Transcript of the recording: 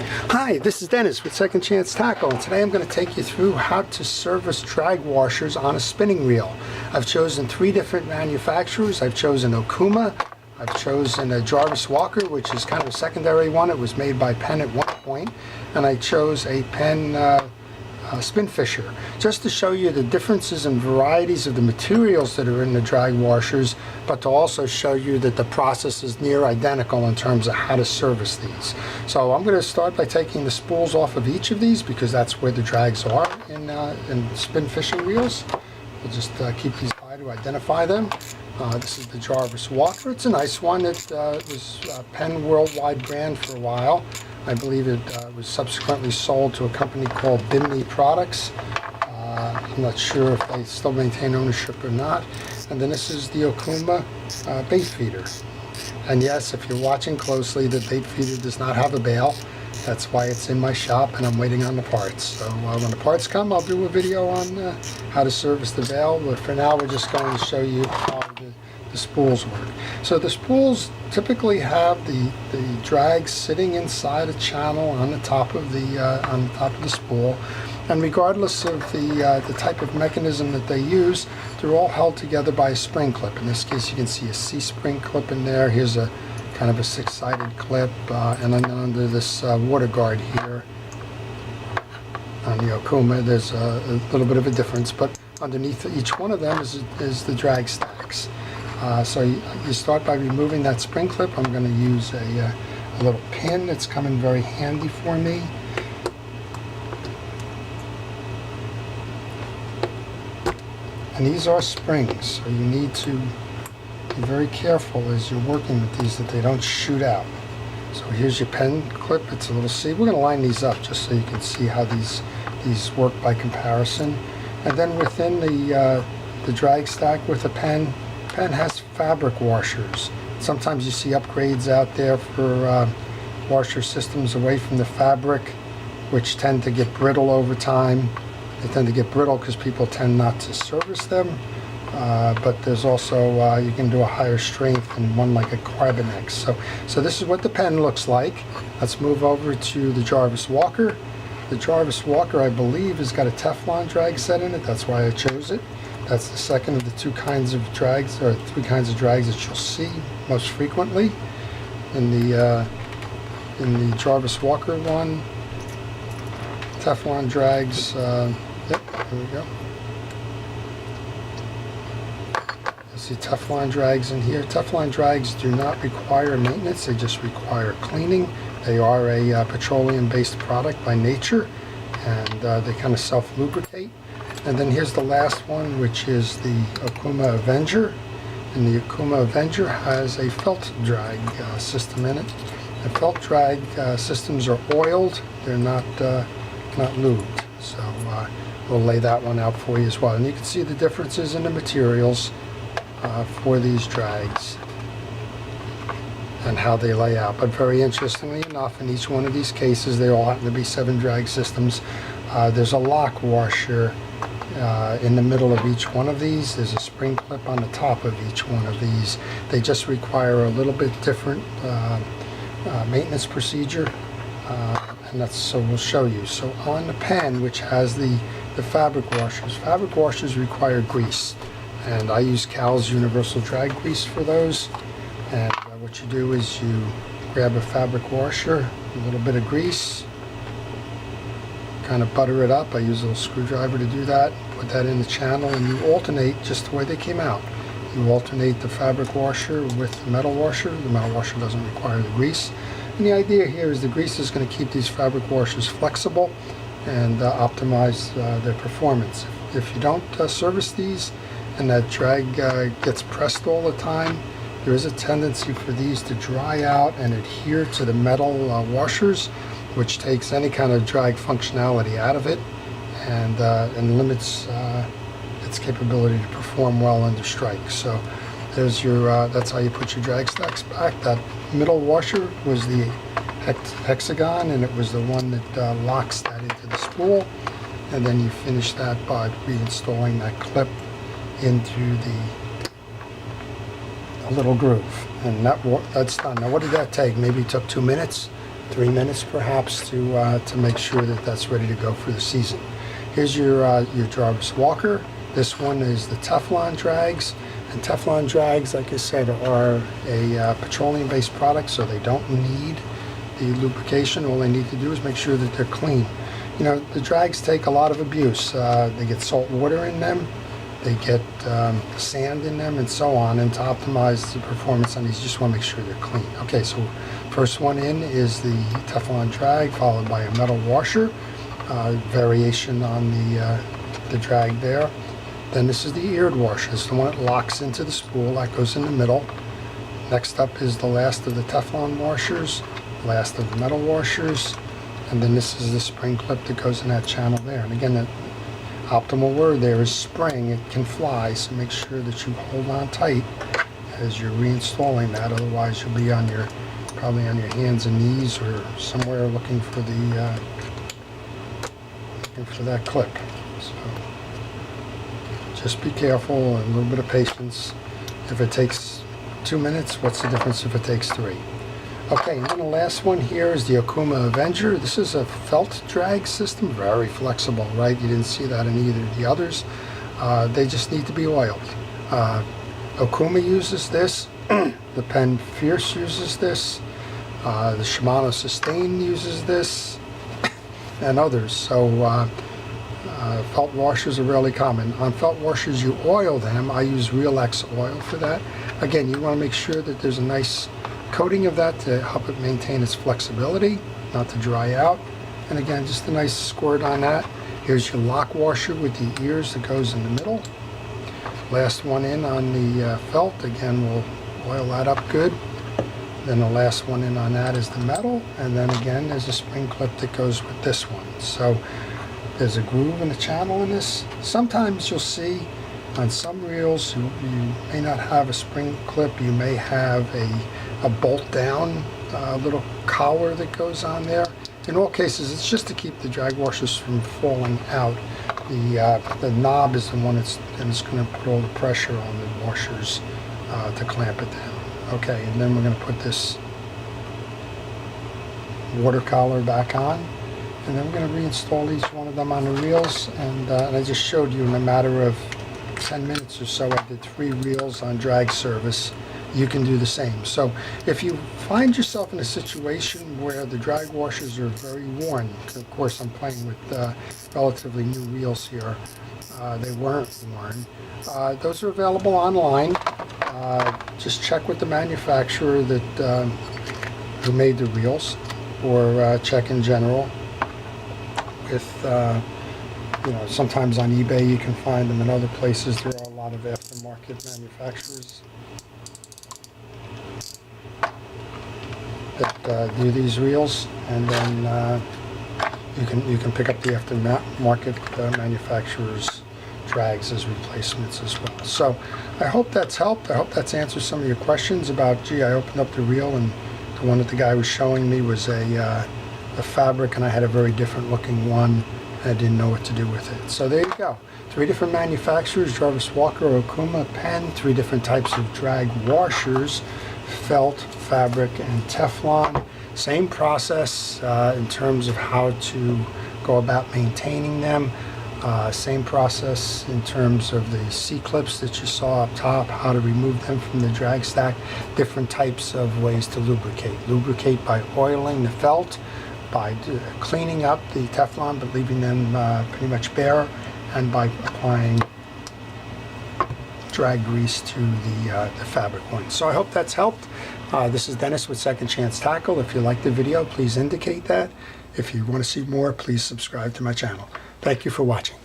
Hi, this is Dennis with Second Chance Tackle, and today I'm going to take you through how to service drag washers on a spinning reel. I've chosen 3 different manufacturers. I've chosen Akuma, I've chosen a Jarvis Walker, which is kind of a secondary one. It was made by Penn at one point, and I chose a Penn spin fisher, just to show you the differences and varieties of the materials that are in the drag washers, but to also show you that the process is near identical in terms of how to service these. So I'm going to start by taking the spools off of each of these, because that's where the drags are in spin fishing reels. We'll just keep these by to identify them. This is the Jarvis Walker. It's a nice one. It was Penn worldwide brand for a while. I believe it was subsequently sold to a company called Bimini Products. I'm not sure if they still maintain ownership or not. And then this is the Akuma bait feeder. And yes, if you're watching closely, the bait feeder does not have a bail. That's why it's in my shop, and I'm waiting on the parts. So when the parts come, I'll do a video on how to service the bail. But for now, we're just going to show you how the spools work. So the spools typically have the drag sitting inside a channel on the top of the spool, and regardless of the type of mechanism that they use, they're all held together by a spring clip. In this case, you can see a C-spring clip in there. Here's a kind of a 6-sided clip, and then under this water guard here on the Akuma, there's a little bit of a difference, but underneath each one of them is the drag stacks. So you start by removing that spring clip. I'm going to use a little pin that's come in very handy for me. And these are springs, so you need to be very careful as you're working with these that they don't shoot out. So here's your pen clip. It's a little C. We're going to line these up just so you can see how these work by comparison. And then within the drag stack with a pen has fabric washers. Sometimes you see upgrades out there for washer systems away from the fabric, which tend to get brittle over time. They tend to get brittle because people tend not to service them. But there's also, you can do a higher strength and one like a Carbonex. So this is what the pen looks like. Let's move over to the Jarvis Walker. The Jarvis Walker, I believe, has got a Teflon drag set in it. That's why I chose it. That's the second of the 2 kinds of drags, or 3 kinds of drags that you'll see most frequently. In the Jarvis Walker one, Teflon Drags. Yep, here we go. You see Teflon Drags in here. Teflon Drags do not require maintenance; they just require cleaning. They are a petroleum-based product by nature, and they kind of self-lubricate. And then here's the last one, which is the Akuma Avenger. And the Akuma Avenger has a felt drag system in it. The felt drag systems are oiled. They're not lubed. So we'll lay that one out for you as well. And you can see the differences in the materials for these drags and how they lay out. But very interestingly enough, in each one of these cases, they all happen to be 7 drag systems. There's a lock washer in the middle of each one of these. There's a spring clip on the top of each one of these. They just require a little bit different maintenance procedure, and so we'll show you. So on the pen, which has the fabric washers require grease, and I use Cal's Universal Drag Grease for those. And what you do is you grab a fabric washer, a little bit of grease, kind of butter it up. I use a little screwdriver to do that. Put that in the channel, and you alternate just the way they came out. You alternate the fabric washer with the metal washer. The metal washer doesn't require the grease. And the idea here is the grease is going to keep these fabric washers flexible and optimize their performance. If you don't service these and that drag gets pressed all the time, there is a tendency for these to dry out and adhere to the metal washers, which takes any kind of drag functionality out of it and limits its capability to perform well under strike. So there's your that's how you put your drag stacks back. That middle washer was the hexagon, and it was the one that locks that into the spool, and then you finish that by reinstalling that clip into the little groove, and that's done. Now what did that take? Maybe it took 2 minutes. 3 minutes perhaps to make sure that that's ready to go for the season. Here's your Jarvis Walker. This one is the Teflon Drags. And Teflon Drags, like I said, are a petroleum-based product, so they don't need the lubrication. All they need to do is make sure that they're clean. You know, the drags take a lot of abuse. They get salt water in them, they get sand in them, and so on. And to optimize the performance on these, you just want to make sure they're clean. Okay, so first one in is the Teflon Drag, followed by a metal washer. Variation on the drag there. Then this is the eared washer. This is the one that locks into the spool. That goes in the middle. Next up is the last of the Teflon washers, last of the metal washers, and then this is the spring clip that goes in that channel there. And again, the optimal word there is spring. It can fly, so make sure that you hold on tight as you're reinstalling that. Otherwise, you'll be on probably on your hands and knees or somewhere looking for that clip. So just be careful and a little bit of patience. If it takes 2 minutes, what's the difference if it takes 3? Okay, and then the last one here is the Akuma Avenger. This is a felt drag system, very flexible, right? You didn't see that in either of the others. They just need to be oiled. Akuma uses this, the Penn Fierce uses this, the Shimano Sustain uses this, and others. So felt washers are really common. On felt washers, you oil them. I use Real X oil for that. Again, you want to make sure that there's a nice coating of that to help it maintain its flexibility, not to dry out. And again, just a nice squirt on that. Here's your lock washer with the ears that goes in the middle. Last one in on the felt. Again, we'll oil that up good. Then the last one in on that is the metal. And then again, there's a spring clip that goes with this one. So there's a groove in the channel in this. Sometimes you'll see on some reels you may not have a spring clip. You may have a bolt down little collar that goes on there. In all cases, it's just to keep the drag washers from falling out. The knob is the one that's going to put all the pressure on the washers to clamp it down. Okay, and then we're going to put this water collar back on. And then we're going to reinstall each one of them on the reels. And I just showed you in a matter of 10 minutes or so, I did 3 reels on drag service. You can do the same. So if you find yourself in a situation where the drag washers are very worn, of course I'm playing with relatively new reels here, they weren't worn, those are available online. Just check with the manufacturer that who made the reels, or check in general. With you know, sometimes on eBay you can find them. In other places there are a lot of aftermarket manufacturers that do these reels, and then you can pick up the aftermarket manufacturers' drags as replacements as well. So I hope that's helped. I hope that's answered some of your questions about, gee, I opened up the reel and the one that the guy was showing me was a fabric, and I had a very different looking one. I didn't know what to do with it. So there you go. 3 different manufacturers, Jarvis Walker, Akuma, Penn, 3 different types of drag washers, felt, fabric, and Teflon. Same process in terms of how to go about maintaining them. Same process in terms of the C-clips that you saw up top, how to remove them from the drag stack. Different types of ways to lubricate. Lubricate by oiling the felt, by cleaning up the Teflon but leaving them pretty much bare, and by applying drag grease to the fabric one. So I hope that's helped. This is Dennis with Second Chance Tackle. If you liked the video, please indicate that. If you want to see more, please subscribe to my channel. Thank you for watching.